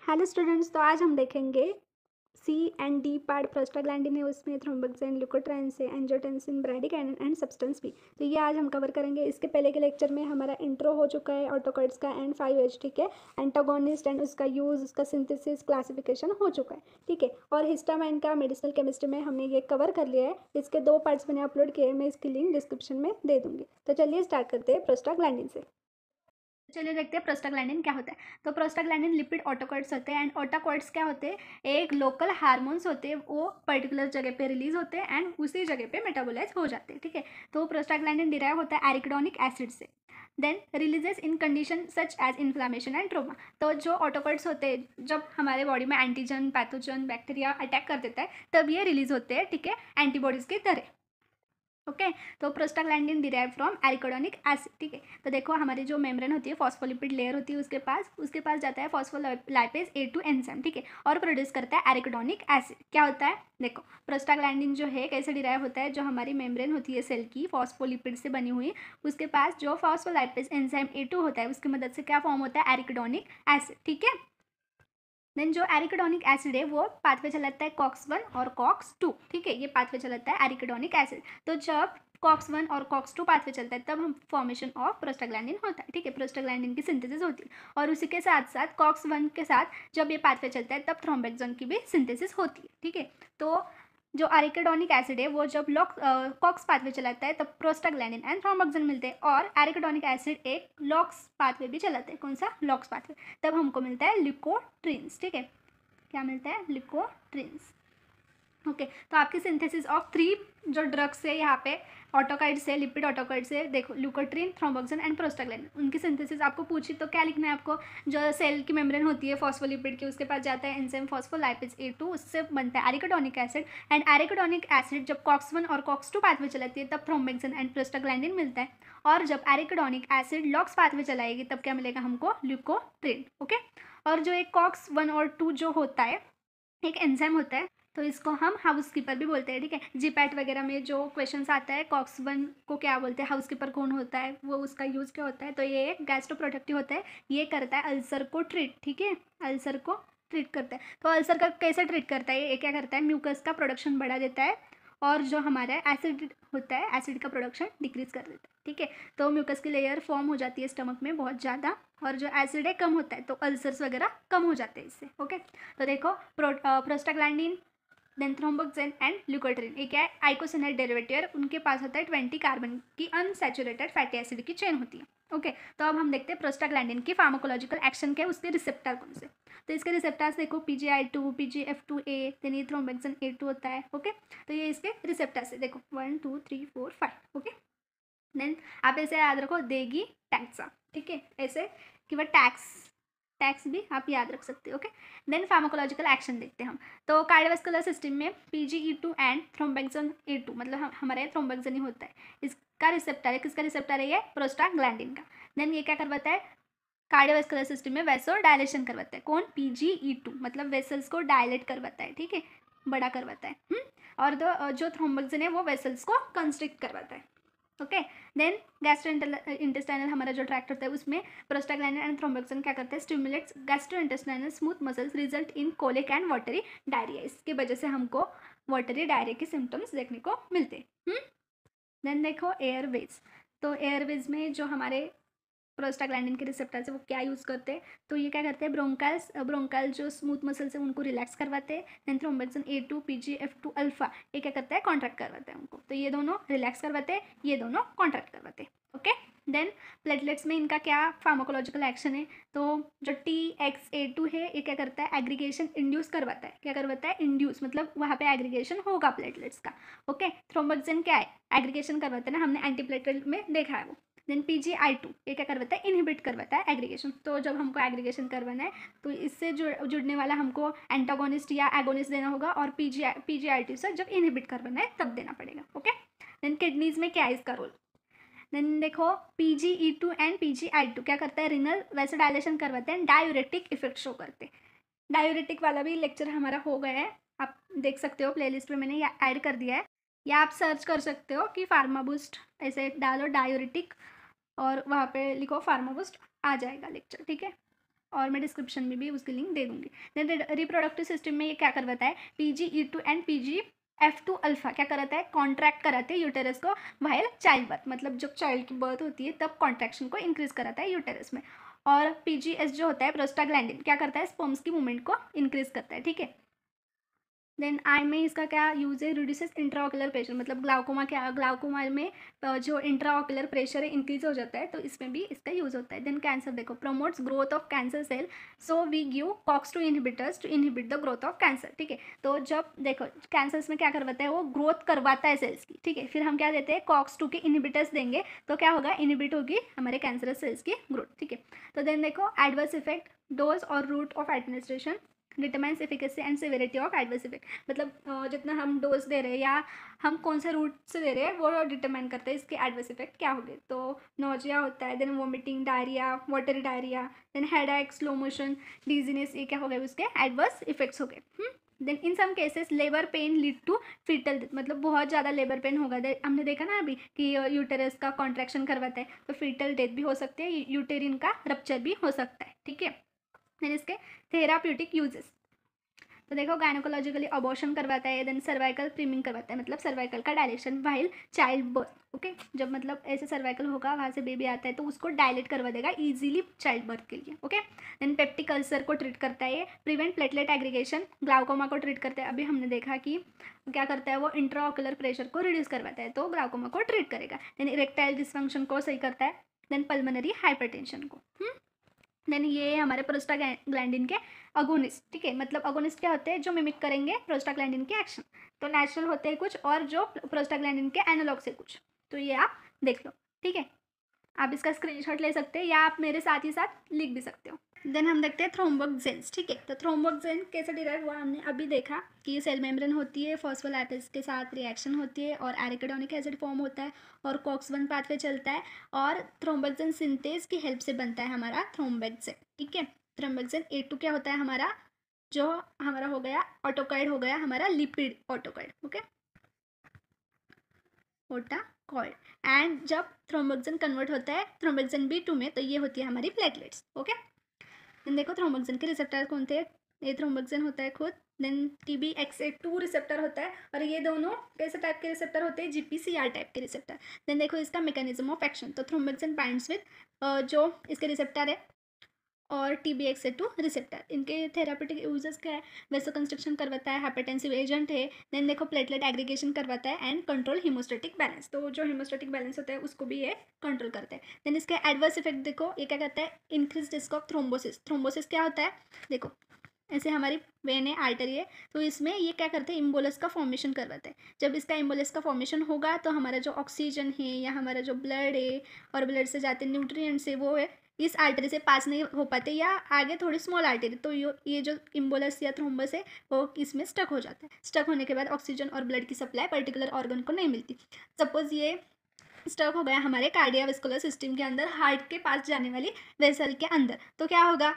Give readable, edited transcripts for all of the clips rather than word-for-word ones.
Hello students, तो आज हम देखेंगे C and D part. Prostaglandin है, उसमें thromboxane, leukotrienes, angiotensin, bradykinin and substance B. तो ये आज हम कवर करेंगे। इसके पहले के लेक्चर में हमारा इंट्रो हो चुका है ऑटोकॉइड्स का एंड 5H, ठीक है। एंटागोनिस्ट एंड उसका यूज़, उसका सिंथेसिस, क्लासिफिकेशन हो चुका है, ठीक है। और हिस्टामाइन का मेडिसिनल केमिस्ट्री में हमने ये कवर कर लिया है। इसके 2 पार्ट्स मैंने अपलोड किए हैं, मैं इसकी लिंक डिस्क्रिप्शन में दे दूँगी। तो चलिए स्टार्ट करते हैं प्रोस्टाग्लैंडिन से। चलिए देखते हैं प्रोस्टाग्लैंडिन क्या होता है। तो प्रोस्टाग्लैंडिन लिपिड ऑटोकॉइड्स होते हैं एंड ऑटोकॉइड्स क्या होते हैं, एक लोकल हार्मोन्स होते हैं, वो पर्टिकुलर जगह पे रिलीज होते हैं एंड उसी जगह पे मेटाबोलाइज हो जाते हैं, ठीक है। तो प्रोस्टाग्लैंडिन डिराइव होता है एरिकिडोनिक एसिड से, then releases in condition such as inflammation and trauma. तो जो ऑटोकॉइड्स होते हैं, जब हमारे बॉडी में एंटीजन, पैथोजन, बैक्टीरिया अटैक कर देता है तब ये रिलीज होते हैं, ठीक है, एंटीबॉडीज की तरह। ओके तो प्रोस्टाग्लैंडिन डिराइव फ्रॉम एरिकोडोनिक एसिड, ठीक है। तो देखो हमारी जो मेम्ब्रेन होती है, फॉस्फोलिपिड लेयर होती है, उसके पास जाता है फॉस्फोलाइपेज A2 एंजाइम, ठीक है, और प्रोड्यूस करता है एरिकोडोनिक एसिड। क्या होता है देखो, प्रोस्टाग्लैंडिन जो है कैसे डिराइव होता है, जो हमारी मेम्ब्रेन होती है सेल की, फॉस्फोलिपिड से बनी हुई, उसके पास जो फॉस्फोलाइपेज एंजाइम A2 होता है, उसकी मदद से क्या फॉर्म होता है, एरिकोडोनिक एसिड, ठीक है। देन जो एरिकोडोनिक एसिड है वो पाथवे चलाता है COX-1 और COX-2, ठीक है, ये पाथवे चलाता है एरिकोडोनिक एसिड। तो जब COX-1 और COX-2 पाथवे चलता है तब हम फॉर्मेशन ऑफ प्रोस्टाग्लैंडिन होता है, ठीक है, प्रोस्टाग्लैंडिन की सिंथेसिस होती है। और उसी के साथ साथ COX-1 के साथ जब ये पाथवे चलता है तब थ्रोम्बेक्सोन की भी सिंथेसिस होती है, ठीक है। तो जो एरिकोडोनिक एसिड है वो जब कॉक्स पाथवे चलाता है तब प्रोस्टाग्लैंडिन एंड थ्रोम्बोक्सिन मिलते हैं, और एरिकोडोनिक एसिड एक लॉक्स पाथवे भी चलाते हैं। कौन सा? Locks pathway. तब हमको मिलता है ल्यूकोट्रिन्स, ठीक है। क्या मिलता है? ल्यूकोट्रिन्स। ओके तो आपकी सिंथेसिस ऑफ 3 जो ड्रग्स है यहाँ पे, ऑटोकाइड्स है, लिपिड ऑटोकाइड्स है, देखो ल्यूकोट्रिन, थ्रोम्बोक्सिन एंड प्रोस्टाग्लैंडिन, उनकी सिंथेसिस आपको पूछी तो क्या लिखना है आपको, जो सेल की मेम्ब्रेन होती है फॉस्फोलिपिड की, उसके पास जाता है एंजाइम फॉस्फोलाइपेज A2, उससे बनता है एरिकोडोनिक एसिड, एंड एरिकोडोनिक एसिड जब COX-1 और COX-2 पाथवे चलाती है तब थ्रोम्बोक्सिन एंड प्रोस्टाग्लैंडिन मिलता है, और जब एरिकोडोनिक एसिड लॉक्स पाथवे चलाएगी तब क्या मिलेगा हमको, ल्यूकोट्रिन, ओके। और जो एक COX-1 और 2 जो होता है, एक एंजाइम होता है, तो इसको हम हाउसकीपर भी बोलते हैं, ठीक है। जीपैट वगैरह में जो क्वेश्चंस आता है, COX-1 को क्या बोलते हैं, हाउसकीपर कौन होता है, वो उसका यूज़ क्या होता है, तो ये एक गैस्ट्रोप्रोटेक्टिव होता है, ये करता है अल्सर को ट्रीट, ठीक है, अल्सर को ट्रीट करता है। तो अल्सर का कैसे ट्रीट करता है, ये क्या करता है, म्यूकस का प्रोडक्शन बढ़ा देता है, और जो हमारा एसिड होता है, एसिड का प्रोडक्शन डिक्रीज कर देता है, ठीक है। तो म्यूकस की लेयर फॉर्म हो जाती है स्टमक में बहुत ज़्यादा, और जो एसिड है कम होता है, तो अल्सर्स वगैरह कम हो जाते हैं इससे, ओके। तो देखो प्रोस्टाग्लैंडिन, देन थ्रोम्बोक्सिन एंड ल्यूकोट्रिन, एक है आइकोसिनेट डेरिवेटिव, उनके पास होता है 20 कार्बन की अनसैचुरेटेड फैटी एसिड की चेन होती है, ओके। तो अब हम देखते हैं प्रोस्टाग्लैंडिन की फार्माकोलॉजिकल एक्शन क्या है, उसके रिसेप्टर कौन से। तो इसके रिसेप्टर्स देखो, PGI2, PGF2A, देन ये थ्रोम्बोक्सिन A2 होता है, ओके। तो ये इसके रिसेप्टर्स है, देखो 1 2 3 4 5, ओके। देन आप ऐसे याद रखो, देगी टैक्सा, ठीक है, ऐसे कि वह टैक्स भी आप याद रख सकते हो, ओके। देन फार्माकोलॉजिकल एक्शन देखते हैं हम। तो कार्डियोवास्कुलर सिस्टम में PGE2 एंड थ्रोम्बोक्सिन A2, मतलब हमारे थ्रोम्बोक्सिन ही होता है, इसका रिसेप्टर है, किसका रिसेप्टर है, ये प्रोस्टाग्लैंडिन का। देन ये क्या करवाता है, कार्डियोवास्कुलर सिस्टम में वेसो डायलेशन करवाता है, कौन, PGE2, मतलब वेसल्स को डायलेट करवाता है, ठीक है, बड़ा करवाता है। और जो थ्रोम्बोक्सिन है वो वेसल्स को कंस्ट्रिक्ट करवाता है, ओके। देन गैस्ट्रो इंटेस्टाइनल हमारा जो ट्रैक्ट होता है, उसमें प्रोस्टाग्लैंडिन एंड थ्रोम्बोक्सिन क्या करते हैं, stimulates gastro intestinal smooth muscles, result in colic and watery diarrhoea, इसकी वजह से हमको वाटरी डायरिया के सिम्टम्स देखने को मिलते हैं। देन देखो एयरवेज, तो एयरवेज में जो हमारे प्रोस्टाग्लैंडिन के रिसेप्टर्स है वो क्या यूज़ करते हैं, तो ये क्या करते हैं, ब्रोंकाल जो स्मूथ मसल्स है उनको रिलैक्स करवाते हैं। Then thromboxane A2, PGF2 alpha, ये क्या करता है, कॉन्ट्रैक्ट करवाते हैं उनको, तो ये दोनों रिलैक्स करवाते हैं, ये दोनों कॉन्ट्रैक्ट करवाते हैं, ओके। देन प्लेटलेट्स में इनका क्या फार्माकोलॉजिकल एक्शन है, तो जो TXA2 है ये क्या करता है, एग्रीगेशन इंड्यूस करवाता है, क्या करवाता है, इंड्यूस, मतलब वहाँ पे एग्रीगेशन होगा प्लेटलेट्स का, ओके। थ्रोम्बोक्सिन क्या है, एग्रीगेशन करवाता है ना, हमने एंटीप्लेटलेट में देखा है वो। देन PGI2 ये क्या करवाता है, इनहिबिट करवाता है एग्रीगेशन, तो जब हमको एग्रीगेशन करवाना है तो इससे जुड़ने वाला हमको एंटागोनिस्ट या एगोनिस्ट देना होगा, और PGI2 से जब इनहिबिट करवाना है तब देना पड़ेगा, ओके। देन किडनीज में क्या है इसका रोल, देन देखो PGE2 एंड PGI2 क्या करता है, रिनल वैसोडाइलेशन करवाते हैं, डायूरेटिक इफेक्ट शो करते हैं। डायूरेटिक वाला भी लेक्चर हमारा हो गया है, आप देख सकते हो प्लेलिस्ट में मैंने ऐड कर दिया है, या आप सर्च कर सकते हो कि फार्माबूस्ट ऐसे डालो डायूरेटिक, और वहाँ पे लिखो फार्माबूस्ट, आ जाएगा लेक्चर, ठीक है। और मैं डिस्क्रिप्शन में भी उसकी लिंक दे दूँगी। देन रिप्रोडक्टिव सिस्टम में ये क्या करवाता है, PGE2 एंड PGF2 अल्फा क्या कराता है, कॉन्ट्रैक्ट कराते हैं यूटेरस को वाइल चाइल्ड बर्थ, मतलब जब चाइल्ड की बर्थ होती है तब कॉन्ट्रैक्शन को इंक्रीज कराता है यूटेरस में। और PGS जो होता है प्रोस्टाग्लैंडिन क्या करता है, स्पर्म्स की मूवमेंट को इंक्रीज करता है, ठीक है। देन आई में इसका क्या यूज है, रिड्यूसेस इंट्राओकुलर प्रेशर, मतलब ग्लाउकोमा क्या, ग्लाउकोमा में जो इंट्राओकुलर प्रेशर है इंक्रीज हो जाता है, तो इसमें भी इसका यूज होता है। देन कैंसर देखो, promotes growth of cancer cell, so we give कॉक्स2 inhibitors to inhibit the growth of cancer, ठीक है। तो जब देखो कैंसर्स में क्या करवाता है, वो ग्रोथ करवाता है सेल्स की, ठीक है, फिर हम क्या देते हैं, कॉक्स2 के इनहिबिटर्स देंगे, तो क्या होगा, इनहिबिट होगी हमारे कैंसरस सेल्स की ग्रोथ, ठीक है। तो देन देखो एडवर्स इफेक्ट, डोज और route of administration determines efficacy and severity of adverse effect, मतलब जितना हम डोज दे रहे हैं या हम कौन से रूट से दे रहे हैं वो डिटरमाइन करते हैं इसके एडवर्स इफेक्ट क्या होंगे। तो नोजिया होता है, then vomiting, diarrhoea, watery diarrhoea, then headache, slow motion, dizziness, ये क्या हो गए उसके एडवर्स इफेक्ट्स हो गए। Then in some cases labour pain lead to foetal death, मतलब बहुत ज़्यादा लेबर पेन होगा, हमने देखा ना अभी कि यूटेरस का कॉन्ट्रैक्शन करवाता है, तो फीटल डेथ भी हो सकती है, यूटेरिन का रप्चर भी हो सकता है, ठीक है। देन इसके थेराप्यूटिक यूजेस, तो देखो गायनोकोलॉजिकली अबॉर्शन करवाता है, देन सर्वाइकल प्रीमिंग करवाता है, मतलब सर्वाइकल का dilation while child birth, okay, जब मतलब ऐसे सर्वाइकल होगा वहाँ से बेबी आता है तो उसको डायलेट करवा देगा इजीली चाइल्ड बर्थ के लिए, ओके। देन पेप्टिक अल्सर को ट्रीट करता है, प्रिवेंट प्लेटलेट एग्रीगेशन, ग्लाउकोमा को ट्रीट करता है, अभी हमने देखा कि क्या करता है वो इंट्राऑकुलर प्रेशर को रिड्यूस करवाता है, तो ग्लाउकोमा को ट्रीट करेगा। देन इरेक्टाइल डिसफंक्शन को सही करता है, देन पल्मोनरी हाइपरटेंशन को। देन ये हमारे प्रोस्टाग्लैंडिन के अगोनिस्ट, ठीक है, मतलब अगोनिस्ट क्या होते हैं, जो मिमिक करेंगे प्रोस्टाग्लैंडिन के एक्शन, तो नेचुरल होते हैं कुछ और जो प्रोस्टाग्लैंडिन के एनालॉग से कुछ, तो ये आप देख लो, ठीक है। आप इसका स्क्रीनशॉट ले सकते हैं या आप मेरे साथ ही साथ लिख भी सकते हो। देन हम देखते हैं थ्रोम्बोक्सेन्स, ठीक है, तो थ्रोम्बोक्सेन कैसे डिराइव हुआ, हमने अभी देखा कि ये सेल मेम्ब्रेन होती है, फॉस्फोलाइपेज के साथ रिएक्शन होती है और एरिकिडोनिक एसिड फॉर्म होता है और कॉक्स1 पाथवे चलता है और थ्रोम्बोक्सेन सिंथेज की हेल्प से बनता है हमारा थ्रोम्बोक्सेन, ठीक है। थ्रोम्बोक्सेन A2 क्या होता है हमारा, जो हमारा हो गया ऑटोकॉइड, हो गया हमारा लिपिड ऑटोकॉइड, ओके, ऑटोकॉइड। एंड जब थ्रोम्बोक्सेन कन्वर्ट होता है थ्रोम्बोक्सेन B2 में, तो ये होती है हमारी प्लेटलेट्स, ओके। देन देखो थ्रोम्बोक्सेन के रिसेप्टर कौन थे, ये थ्रोम्बोक्सेन होता है खुद, देन TBXA2 रिसेप्टर होता है, और ये दोनों कैसे टाइप के रिसेप्टर होते हैं, GPCR टाइप के रिसेप्टर। देन देखो इसका मैकेनिज्म ऑफ एक्शन, तो थ्रोम्बोक्सेन बाइंड्स विद जो इसके रिसेप्टर है और TBXA2 रिसेप्टर, इनके थेरापेटिक यूजेस क्या है, वेसो कंस्ट्रक्शन करवाता है, हाइपरटेंसिव एजेंट है, देन देखो प्लेटलेट एग्रीगेशन करवाता है एंड कंट्रोल हीमोस्टेटिक बैलेंस, तो जो हीमोस्टेटिक बैलेंस होता है उसको भी ये कंट्रोल करता है। देन इसके एडवर्स इफेक्ट देखो, ये क्या करता है, increase risk of thrombosis, thrombosis क्या होता है, देखो ऐसे हमारी वेन है, आर्टरी है, तो इसमें ये क्या करते हैं, इम्बोलस का फॉर्मेशन करवाता है, जब इसका इम्बोलस का फॉर्मेशन होगा तो हमारा जो ऑक्सीजन है या हमारा जो ब्लड है और ब्लड से जाते न्यूट्रिएंट्स है वो है इस आर्टरी से पास नहीं हो पाते, या आगे थोड़ी स्मॉल आर्टरी, तो ये जो इम्बोलस या थ्रोम्बस है वो इसमें स्टक हो जाता है, स्टक होने के बाद ऑक्सीजन और ब्लड की सप्लाई पर्टिकुलर ऑर्गन को नहीं मिलती। सपोज ये स्टक हो गया हमारे कार्डियोवास्कुलर सिस्टम के अंदर, हार्ट के पास जाने वाली वेसल के अंदर, तो क्या होगा,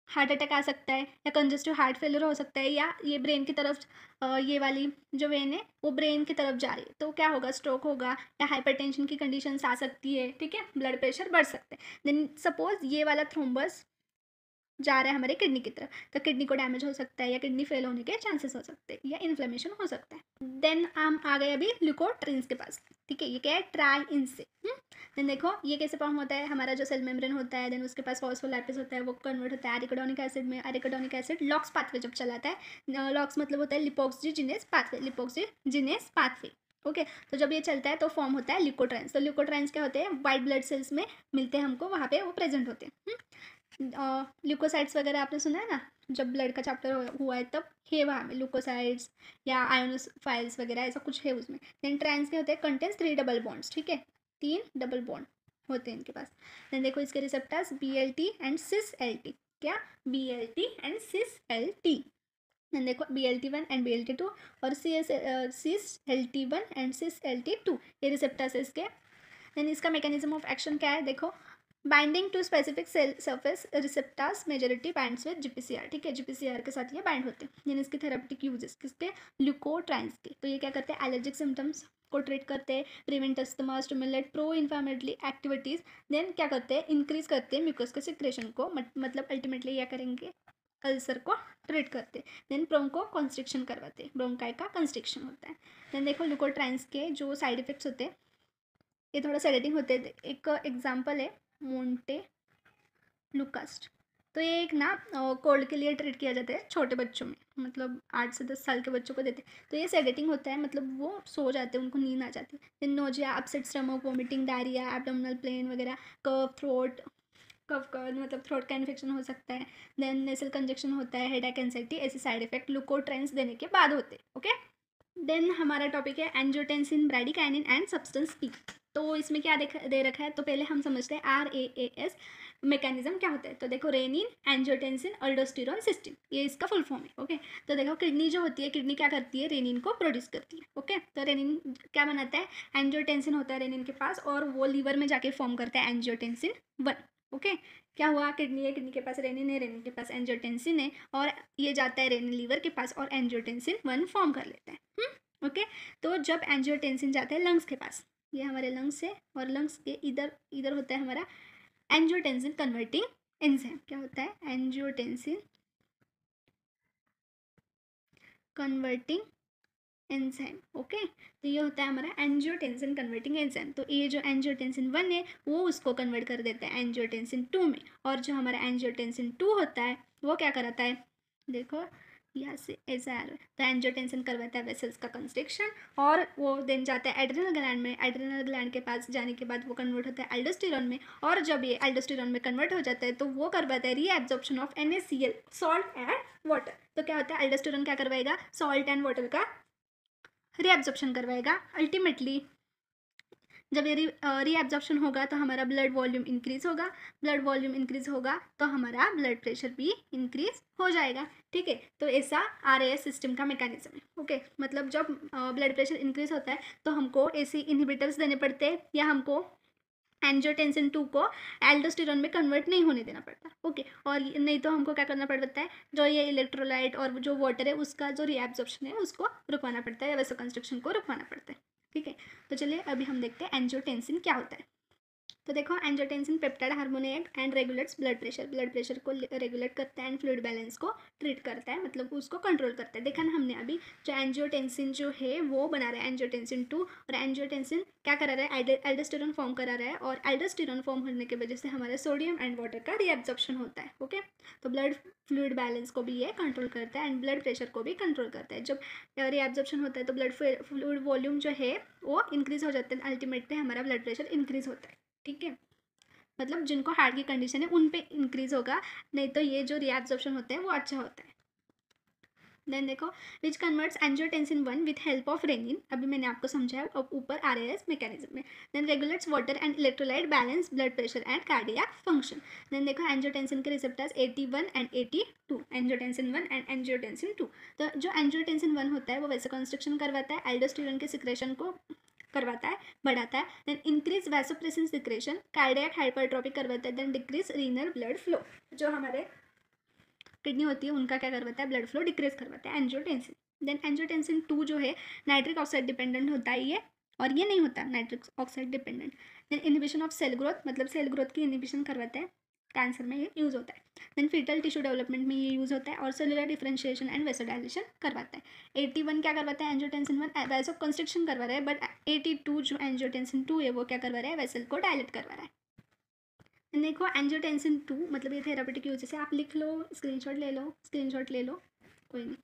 हार्ट अटैक आ सकता है या कंजस्टिव हार्ट फेलियर हो सकता है, या ये ब्रेन की तरफ ये वाली जो वेन है वो ब्रेन की तरफ जा रही है, तो क्या होगा, स्ट्रोक होगा या हाइपरटेंशन की कंडीशंस आ सकती है, ठीक है, ब्लड प्रेशर बढ़ सकता है। देन सपोज ये वाला थ्रोम्बस जा रहा है हमारे किडनी की तरफ, तो किडनी को डैमेज हो सकता है या किडनी फेल होने के चांसेस हो सकते हैं या इन्फ्लेमेशन हो सकता है। देन हम आ गए अभी ल्यूकोट्रिन्स के पास, ठीक है, ये क्या है, ट्राई इन से। देन देखो ये कैसे फॉर्म होता है, हमारा जो सेल मेम्ब्रेन होता है, देन उसके पास फॉस्फोलाइपेज होता है, वो कन्वर्ट होता है एरिकोडोनिक एसिड में, एरिकोडोनिक एसिड लॉक्स पाथवे जब चलाता है, लॉक्स मतलब होता है लिपोक्सिजीनेस पाथवे, लिपोक्सिजीनेस पाथवे, ओके। तो जब ये चलता है तो फॉर्म होता है ल्यूकोट्राइन्स, तो ल्यूकोट्राइन्स क्या होते हैं, वाइट ब्लड सेल्स में मिलते हैं हमको, वहाँ पे वो प्रेजेंट होते हैं। ल्यूकोसाइड्स वगैरह आपने सुना है ना, जब ब्लड का चैप्टर हुआ है तब है वहाँ में ल्यूकोसाइड्स या आयोनोफाइल्स वगैरह ऐसा कुछ है उसमें। देन ट्रांस के होते हैं, कंटेंस 3 डबल बॉन्ड्स, ठीक है, 3 डबल बॉन्ड होते हैं इनके पास। देन देखो इसके रिसेप्टर्स BLT एंड सिस-LT, क्या, BLT एंड सिस-LT। देन देखो BLT1 एंड BLT2 और सिस-LT1 एंड सिस-LT2, ये रिसेप्टर्स है इसके। देन इसका मैकेनिज्म ऑफ एक्शन क्या है, देखो binding to specific cell surface receptors majority binds with GPCR, ठीक है, GPCR के साथ ये बाइंड होते हैं। देन इसके थेरापेटिक यूजेस किसके, ल्यूकोट्राइन्स के, तो ये क्या करते हैं, एलर्जिक सिम्टम्स को ट्रीट करते हैं, prevent asthma, stimulate pro inflammatory activities, then क्या करते हैं, इंक्रीज करते हैं म्यूकस के सिक्रेशन को, मतलब अल्टीमेटली क्या करेंगे, अल्सर को ट्रीट करते हैं। देन ब्रोंको कंस्ट्रिक्शन करवाते हैं, ब्रोंकाई का कंस्ट्रिक्शन होता है। देन देखो लुकोट्राइन्स के जो साइड इफेक्ट्स होते हैं, ये थोड़ा सेडेटिंग होते हैं। एक एग्जांपल है मोंटे लुकास्ट, तो ये एक ना कोल्ड के लिए ट्रीट किया जाता है छोटे बच्चों में, मतलब 8 से 10 साल के बच्चों को देते हैं। तो ये सेडेटिंग होता है, मतलब वो सो जाते हैं, उनको नींद आ जाती है। Then nausea, upset stomach, vomiting, diarrhoea, abdominal pain वगैरह, कफ थ्रोट, कफ का मतलब थ्रोट का इन्फेक्शन हो सकता है। देन नेसल कंजक्शन होता है, हेडेक, एंजाइटी, ऐसे साइड इफेक्ट लुकोट्राइन्स देने के बाद होते हैं। ओके, देन हमारा टॉपिक है angiotensin, bradykinin and substance P. तो इसमें क्या दे रखा है, तो पहले हम समझते हैं RAAS मैकेनिज्म क्या होता है। तो देखो रेनिन, एंजियोटेंसिन, अल्डोस्टेरोन, सिस्टीन, ये इसका फुल फॉर्म है। ओके, तो देखो किडनी जो होती है, किडनी क्या करती है, रेनिन को प्रोड्यूस करती है। ओके, तो रेनिन क्या बनाता है, एंजियोटेंसिन होता है रेनिन के पास, और वो लीवर में जाके फॉर्म करता है एंजियोटेंसिन 1। ओके, क्या हुआ, किडनी है, किडनी के पास रेनिन है, रेनिन के पास एंजियोटेंसिन है, और ये जाता है रेनिन लीवर के पास और एंजियोटेंसिन 1 फॉर्म कर लेता है। ओके, तो जब एंजियोटेंसिन जाता है लंग्स के पास, ये हमारे लंग्स है, और लंग्स के इधर होता है हमारा एंजियोटेंसिन कन्वर्टिंग एंजाइम। क्या होता है, एंजियोटेंसिन कन्वर्टिंग एंजाइम। ओके, तो ये होता है हमारा एंजियोटेंसिन कन्वर्टिंग एंजाइम। तो ये जो एंजियोटेंसिन 1 है वो उसको कन्वर्ट कर देता है एंजियोटेंसिन 2 में, और जो हमारा एंजियोटेंसिन 2 होता है वो क्या कराता है, देखो यहाँ से ऐसा आ रहा है, तो एंजियोटेंसिन करवाता है वेसल्स का कंस्ट्रिक्शन, और वो देन जाता है एड्रिनल ग्लैंड में, एड्रिनल ग्लैंड के पास जाने के बाद वो कन्वर्ट होता है एल्डोस्टेरोन में, और जब ये एल्डोस्टेरोन में कन्वर्ट हो जाता है तो वो करवाता है reabsorption of NaCl, salt and water. तो क्या होता है, एल्डोस्टेरोन क्या करवाएगा, सॉल्ट एंड वाटर का रीएब्जॉर्प्शन करवाएगा। अल्टीमेटली जब ये रीएब्जॉर्प्शन होगा तो हमारा ब्लड वॉल्यूम इंक्रीज होगा, ब्लड वॉल्यूम इंक्रीज होगा तो हमारा ब्लड प्रेशर भी इंक्रीज हो जाएगा। ठीक है, तो ऐसा RAS सिस्टम का मैकेनिज्म है। ओके, मतलब जब ब्लड प्रेशर इंक्रीज होता है तो हमको ऐसे इनहिबिटर्स देने पड़ते हैं, या हमको एंजियोटेंसिन 2 को एल्डोस्टेरोन में कन्वर्ट नहीं होने देना पड़ता। ओके, और नहीं तो हमको क्या करना पड़ता है, जो ये इलेक्ट्रोलाइट और जो वाटर है उसका जो रीएब्जॉर्प्शन है उसको रुकवाना पड़ता है, या वैसे कंस्ट्रक्शन को रुकवाना पड़ता है। ठीक है, तो चलिए अभी हम देखते हैं एंजियोटेंसिन क्या होता है। तो देखो angiotensin peptide hormone and regulates blood pressure को रेगुलेट करता है, एंड फ्लूइड बैलेंस को ट्रीट करता है, मतलब उसको कंट्रोल करता है। देखा ना हमने अभी, जो एंजियोटेंसिन जो है वो बना रहा है एंजियोटेंसिन 2, और एंजियोटेंसिन क्या करा रहा है, एल्डोस्टेरोन फॉर्म करा रहा है, और एल्डोस्टेरोन फॉर्म होने की वजह से हमारे सोडियम एंड वाटर का रीएब्जॉर्प्शन होता है। ओके, तो ब्लड फ्लूइड बैलेंस को भी ये कंट्रोल करता है, एंड ब्लड प्रेशर को भी कंट्रोल करता है। जब रीएब्जॉर्प्शन होता है तो ब्लड फ्लूइड वॉल्यूम जो है वो इंक्रीज हो जाता है, अल्टीमेटली हमारा ब्लड प्रेशर इंक्रीज होता है। ठीक है, मतलब जिनको हार्ट की कंडीशन है उन पे इंक्रीज होगा, नहीं तो ये जो रीएब्जॉर्प्शन होता है वो अच्छा होता है। देन देखो which converts angiotensin 1 with help of renin, अभी मैंने आपको समझाया अब ऊपर RAS मैकेनिज्म में। Then regulates water and electrolyte balance, blood pressure and cardiac function. Then देखो एंजियोटेंसिन के receptors 81 and 82, angiotensin 1 and angiotensin 2। तो जो एंजियोटेंसिन 1 होता है वो वैसे कंस्ट्रक्शन करवाता है, एल्डोस्टेरोन के सिक्रेशन को करवाता है, बढ़ाता है। Then increase vasopressin secretion, cardiac hypertrophy करवाता है। Then decrease renal blood flow, जो हमारे किडनी होती है उनका क्या करवाता है, ब्लड फ्लो डिक्रीज करवाता है एंजियोटेंसिन। देन एंजियोटेंसिन 2 जो है नाइट्रिक ऑक्साइड डिपेंडेंट होता है ये, और ये नहीं होता nitric oxide dependent. Then inhibition of cell growth, मतलब सेल ग्रोथ की इनहिबिशन करवाता है, कैंसर में ये यूज़ होता है। देन फीटल टिश्यू डेवलपमेंट में ये यूज़ होता है, और सेलुलर डिफरेंशिएशन एंड वेसोडाइलेशन करवाता है। 81 क्या करवाता है, एंजियोटेंसिन 1 वैसो कंस्ट्रिक्शन करवा रहा है, बट 82 जो एंजियोटेंसिन 2 है वो क्या करवा रहा है, वेसल को डायलेट करवा रहा है। देखो एंजियोटेंसिन 2 मतलब ये थेरापेटिक यूज है, आप लिख लो, स्क्रीनशॉट ले लो, कोई नहीं।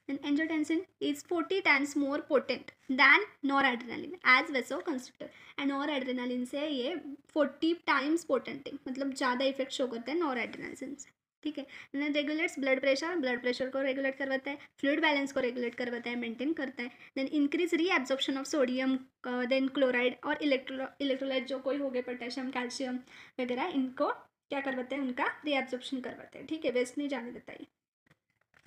Then angiotensin is 40 times more potent than noradrenaline as vasoconstrictor, and noradrenaline से ये 40 टाइम्स पोटेंट है, मतलब ज़्यादा इफेक्ट शो करता है नॉरएड्रेनालिन से। ठीक है, देन रेगुलेट्स ब्लड प्रेशर को रेगुलेट करवाता है, फ्लूइड बैलेंस को रेगुलेट करवाता है, मेंटेन करता है। Then increase reabsorption of sodium, then chloride और इलेक्ट्रोलाइट जो कोई हो गए, पोटेशियम, कैल्शियम वगैरह, इनको क्या करवाते हैं, उनका रीएब्जॉर्प्शन करवाते हैं। ठीक है, वेस्ट नहीं जाने देता है।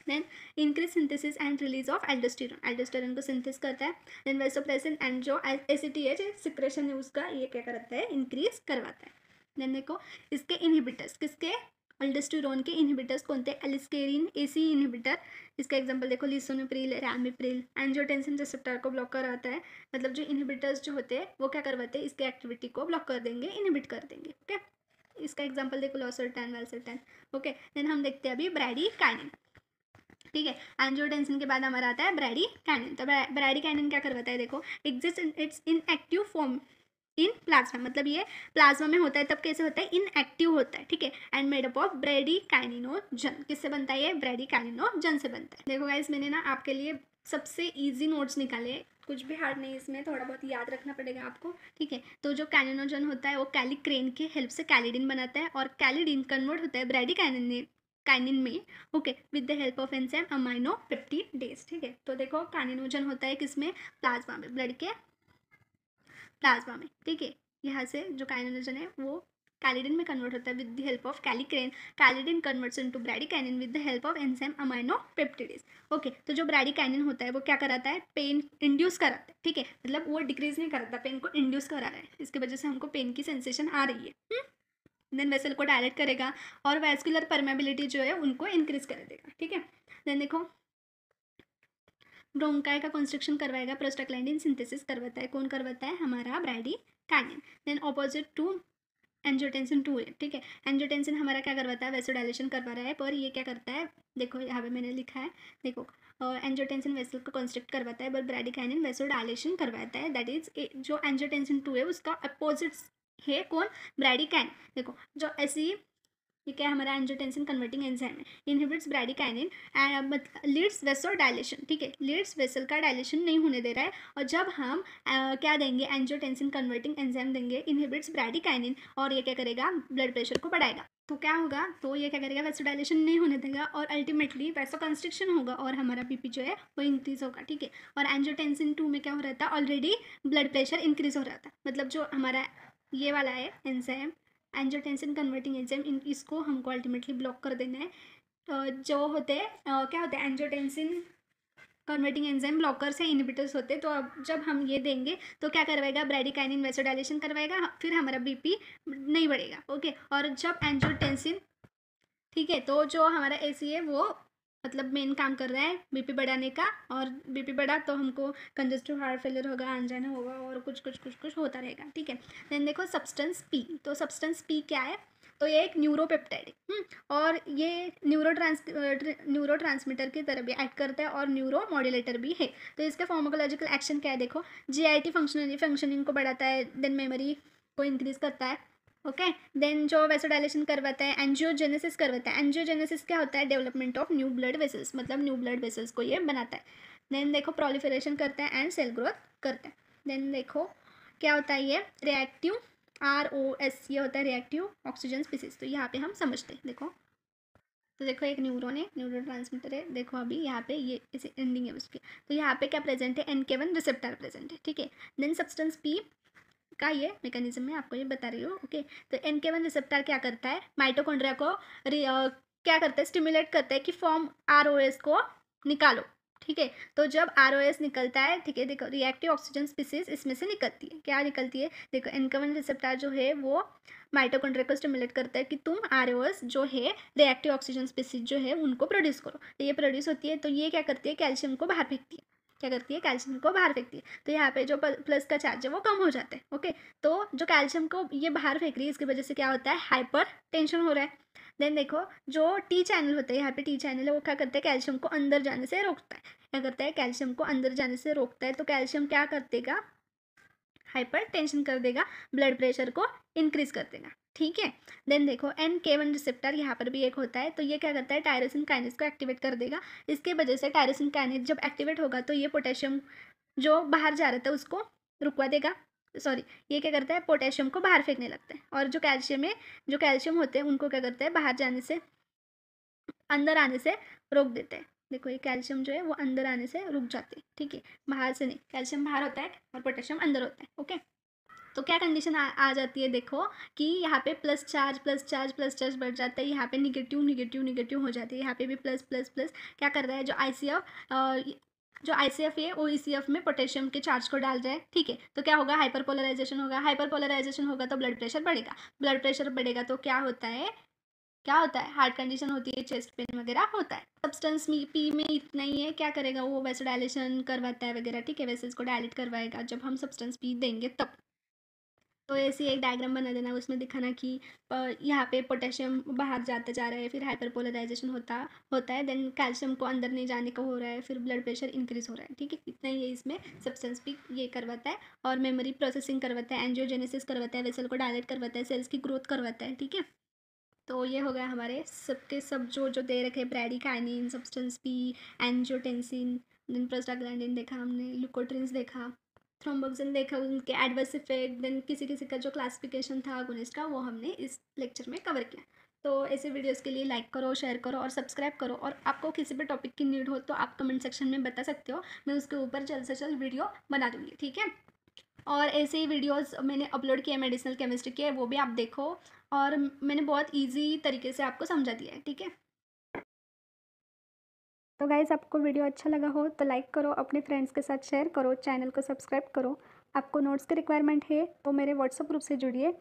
Then increase synthesis and release of aldosterone को सिंथेस करता है। देन वेसोप्रेसिन एंड जो ACTH सिक्रेशन है उसका ये क्या करता है, इंक्रीज करवाता है। देन देखो इसके इनहिबिटर्स, किसके, अल्डोस्टेरोन के इनहिबिटर्स कौन थे? एलिस्टेरिन एसी इनहिबिटर, इसका एग्जांपल देखो लिसोनिप्रिल, रैमिप्रिल। एंजियोटेंसिन रिसेप्टर को ब्लॉक कराता है, मतलब जो इनहिबिटर्स जो होते हैं वो क्या करवाते हैं, इसके एक्टिविटी को ब्लॉक कर देंगे, इनहिबिट कर देंगे। ओके, इसका एग्जांपल देखो लॉसर्टैन, वेलसर्टैन। ओके, देन हम देखते हैं अभी ब्रैडीकाइनिन। ठीक है, एंजियोटेंसिन के बाद हमारा आता है ब्रैडीकाइनिन। तो ब्रैडीकाइनिन क्या करवाता है, देखो exist it's in active form in plasma, मतलब ये प्लाज्मा में होता है, तब कैसे होता है, इनएक्टिव होता है। ठीक है, एंड मेड अप ऑफ ब्रैडीकाइनिनोजन। किससे बनता है ये? ब्रैडीकाइनिनोजन से बनता है। देखो गाइस, मैंने ना आपके लिए सबसे इजी नोट्स निकाले, कुछ भी हार्ड नहीं, इसमें थोड़ा बहुत याद रखना पड़ेगा आपको। ठीक है, तो जो काइनिनोजन होता है वो कैलिक्रेन के हेल्प से कैलिडिन बनाता है, और कैलिडिन कन्वर्ट होता है ब्रैडीकाइनिन में। Okay, with the help of enzyme amino peptidase. ठीक है, तो देखो काइनिनोजन होता है किसमें? प्लाज्मा में, ब्लड के प्लाज्मा में। ठीक है, यहाँ से जो काइनिनोजन है वो कैलिडिन में कन्वर्ट होता है with the help of kallikrein. Kallidin converts into bradykinin with the help of enzyme amino peptidase. Okay, तो जो ब्रैडीकाइनिन होता है वो क्या कराता है? पेन इंड्यूस कराता है। ठीक है, मतलब वो डिक्रीज नहीं कराता, पेन को इंड्यूस करा रहा है, इसकी वजह से हमको पेन की सेंसेशन आ रही है। देन वेसल को डायरेक्ट करेगा और वैस्कुलर परमेबिलिटी जो है उनको इंक्रीज कर देगा। ठीक है, देन देखो ब्रोंकाई का कंस्ट्रक्शन करवाएगा, प्रोस्टाग्लैंडिन सिंथेसिस करवाता है, कौन करवाता है? हमारा bradykinin. Then opposite to angiotensin 2 है। ठीक है, एंजियोटेंसिन हमारा क्या करवाता है? वेसोडाइलेशन करवा रहा है, पर ये क्या करता है, देखो यहाँ पे मैंने लिखा है, देखो एंजियोटेंसिन वेसल को कंस्ट्रक्ट करवाता है, पर ब्रैडीकाइनिन वेसोडाइलेशन करवाता है। दैट इज जो एंजियोटेंसिन 2 है उसका अपोजिट है कौन? ब्रैडीकाइनिन। देखो जो ऐसी ये क्या है, हमारा एंजियोटेंसिन कन्वर्टिंग एंजाइम है, inhibits bradykinin and leads vessel dilation. ठीक है, लीड्स वेसल का डायलेशन नहीं होने दे रहा है, और जब हम क्या देंगे, एंजियोटेंसिन कन्वर्टिंग एंजाइम देंगे, इनहिबिट्स ब्रैडीकाइनिन, और ये क्या करेगा? ब्लड प्रेशर को बढ़ाएगा। तो क्या होगा, तो ये क्या करेगा? वेसल डायलेशन नहीं होने देगा, और अल्टीमेटली वैसो कंस्ट्रिक्शन होगा, और हमारा बीपी जो है वो इंक्रीज होगा। ठीक है, और एंजियोटेंसिन 2 में क्या हो रहा था? ऑलरेडी ब्लड प्रेशर इंक्रीज हो रहा था, मतलब जो हमारा ये वाला है एंजाइम एंजियोटेंसिन कन्वर्टिंग एंजाइम, इसको हमको अल्टीमेटली ब्लॉक कर देना है। जो होते हैं क्या होते हैं, एंजियोटेंसिन कन्वर्टिंग एंजाइम ब्लॉकर्स है, इनहिबिटर्स होते हैं। तो अब जब हम ये देंगे तो क्या करवाएगा? ब्रैडीकाइनिन वेसोडाइलेशन करवाएगा, फिर हमारा बीपी नहीं बढ़ेगा। ओके, और जब एंजियोटेंसिन, ठीक है, तो जो हमारा एसी है वो मतलब मेन काम कर रहा है बीपी बढ़ाने का, और बीपी बढ़ा तो हमको कंजस्टिव हार्ट फेलियर होगा, आंजाना होगा, और कुछ होता रहेगा। ठीक है, देन देखो सब्सटेंस पी। तो सब्सटेंस पी क्या है? तो ये एक न्यूरोपेप्टाइड है, और ये न्यूरोट्रांसमीटर की तरह भी एक्ट करता है, और न्यूरो मॉड्यूलेटर भी है। तो इसका फार्माकोलॉजिकल एक्शन क्या है? देखो जीआईटी फंक्शनिंग को बढ़ाता है, देन मेमोरी को इंक्रीज करता है। ओके, देन जो वेसोडाइलेशन करवाता है, एंजियोजेनेसिस करवाता है। एंजियोजेनेसिस क्या होता है? Development of new blood vessels, मतलब न्यू ब्लड वेसल्स को ये बनाता है। देन देखो प्रोलिफरेशन करता है एंड सेल ग्रोथ करता है। देन देखो क्या होता है, ये रिएक्टिव ROS, ये होता है रिएक्टिव ऑक्सीजन स्पीसीज। तो यहाँ पे हम समझते हैं, देखो तो देखो एक न्यूरॉन है, न्यूरो ट्रांसमीटर है, देखो अभी यहाँ पे ये इसे एंडिंग है उसकी। तो यहाँ पे क्या प्रेजेंट है? NK1 रिसेप्टर प्रेजेंट है। ठीक है, देन सब्सटेंस पी का ये मैकेनिज्म मैं आपको ये बता रही हूँ। ओके, तो NK1 रिसेप्टर क्या करता है? माइटोकॉन्ड्रिया को क्या करता है? स्टिमुलेट करता है कि फॉर्म ROS को निकालो। ठीक है, तो जब ROS निकलता है, ठीक है, देखो रिएक्टिव ऑक्सीजन स्पीसीज इसमें से निकलती है। क्या निकलती है? देखो NK1 रिसेप्टर जो है वो माइटोकॉन्ड्रिया को स्टिमुलेट करता है कि तुम ROS जो है रिएक्टिव ऑक्सीजन स्पीसीज जो है उनको प्रोड्यूस करो। तो ये प्रोड्यूस होती है, तो ये क्या करती है? कैल्शियम को बाहर फेंकती है। क्या करती है? कैल्शियम को बाहर फेंकती है। तो यहाँ पे जो प्लस का चार्ज है वो कम हो जाता है। ओके, तो जो कैल्शियम को ये बाहर फेंक रही है, इसकी वजह से क्या होता है? हाइपर टेंशन हो रहा है। देन देखो जो टी चैनल होता है, यहाँ पे टी चैनल है, वो क्या करता है? कैल्शियम को अंदर जाने से रोकता है। क्या करता है? कैल्शियम को अंदर जाने से रोकता है। तो कैल्शियम क्या कर देगा? हाइपर टेंशन कर देगा, ब्लड प्रेशर को इंक्रीज कर देगा। ठीक है, देन देखो NK1 रिसेप्टर यहाँ पर भी एक होता है, तो ये क्या करता है? टायरोसिन काइनेज को एक्टिवेट कर देगा। इसके वजह से टायरोसिन काइनेज जब एक्टिवेट होगा तो ये पोटेशियम जो बाहर जा रहा था उसको रुकवा देगा। सॉरी, ये क्या करता है? पोटेशियम को बाहर फेंकने लगता है, और जो कैल्शियम है, जो कैल्शियम होते हैं उनको क्या करता है? बाहर जाने से, अंदर आने से रोक देते हैं। देखो ये कैल्शियम जो है वो अंदर आने से रुक जाते हैं। ठीक है, बाहर से नहीं, कैल्शियम बाहर होता है और पोटेशियम अंदर होता है। ओके, तो क्या कंडीशन आ जाती है? देखो कि यहाँ पे प्लस चार्ज बढ़ जाता है, यहाँ पे निगेटिव हो जाती है, यहाँ पे भी प्लस प्लस प्लस। क्या कर रहा है? जो ICF है वो ECF में पोटेशियम के चार्ज को डाल रहा है। ठीक है, तो क्या होगा? हाइपरपोलराइजेशन होगा। हाइपरपोलराइजेशन होगा तो ब्लड प्रेशर बढ़ेगा। ब्लड प्रेशर बढ़ेगा तो क्या होता है? क्या होता है, हार्ट कंडीशन होती है, चेस्ट पेन वगैरह होता है। सब्सटेंस पी में इतना ही है, क्या करेगा वो, वैसोडाइलेशन करवाता है वगैरह, ठीक है, वेसल्स को डायलेट करवाएगा जब हम सब्सटेंस पी देंगे तब। तो ऐसी एक डायग्राम बना देना, उसमें दिखाना कि यहाँ पे पोटेशियम बाहर जाता जा रहा है, फिर हाइपरपोलराइजेशन होता है, देन कैल्शियम को अंदर नहीं जाने का हो रहा है, फिर ब्लड प्रेशर इंक्रीज हो रहा है, ठीक है, इतना ही है इसमें। सब्सटेंस भी ये करवाता है और मेमोरी प्रोसेसिंग करवाता है, एंजियोजेनेसिस करवाता है, वेसल को डायलेट करवाता है, सेल्स की ग्रोथ करवाता है, ठीक है। तो ये हो गया हमारे सबके सब जो जो दे रखे, bradykinin, substance P, angiotensin, then prostaglandin देखा हमने, लुकोट्रिन्स देखा, थ्रोम्बोक्सिन देखा, उनके एडवर्स इफेक्ट, देन किसी किसी का जो क्लासिफिकेशन था अगोनिस्ट का वो हमने इस लेक्चर में कवर किया। तो ऐसे वीडियोस के लिए लाइक करो, शेयर करो और सब्सक्राइब करो, और आपको किसी भी टॉपिक की नीड हो तो आप कमेंट सेक्शन में बता सकते हो, मैं उसके ऊपर जल्द से जल्द वीडियो बना दूँगी, ठीक है। और ऐसे ही वीडियोस मैंने अपलोड किए मेडिसिनल केमिस्ट्री के, वो भी आप देखो, और मैंने बहुत इजी तरीके से आपको समझा दिया है, ठीक है। तो गाइज़ आपको वीडियो अच्छा लगा हो तो लाइक करो, अपने फ्रेंड्स के साथ शेयर करो, चैनल को सब्सक्राइब करो। आपको नोट्स की रिक्वायरमेंट है तो मेरे व्हाट्सएप ग्रुप से जुड़िए।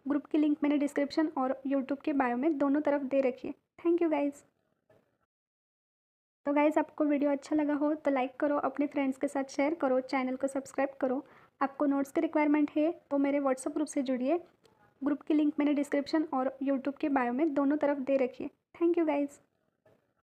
ग्रुप की लिंक मैंने डिस्क्रिप्शन और यूट्यूब के बायो में दोनों तरफ दे रखी है। Thank you guys. तो गाइज़ आपको वीडियो अच्छा लगा हो तो लाइक करो, अपने फ्रेंड्स के साथ शेयर करो, चैनल को सब्सक्राइब करो। आपको नोट्स की रिक्वायरमेंट है तो मेरे व्हाट्सएप ग्रुप से जुड़िए। ग्रुप की लिंक मैंने डिस्क्रिप्शन और यूट्यूब के बायो में दोनों तरफ दे रखी है। Thank you guys.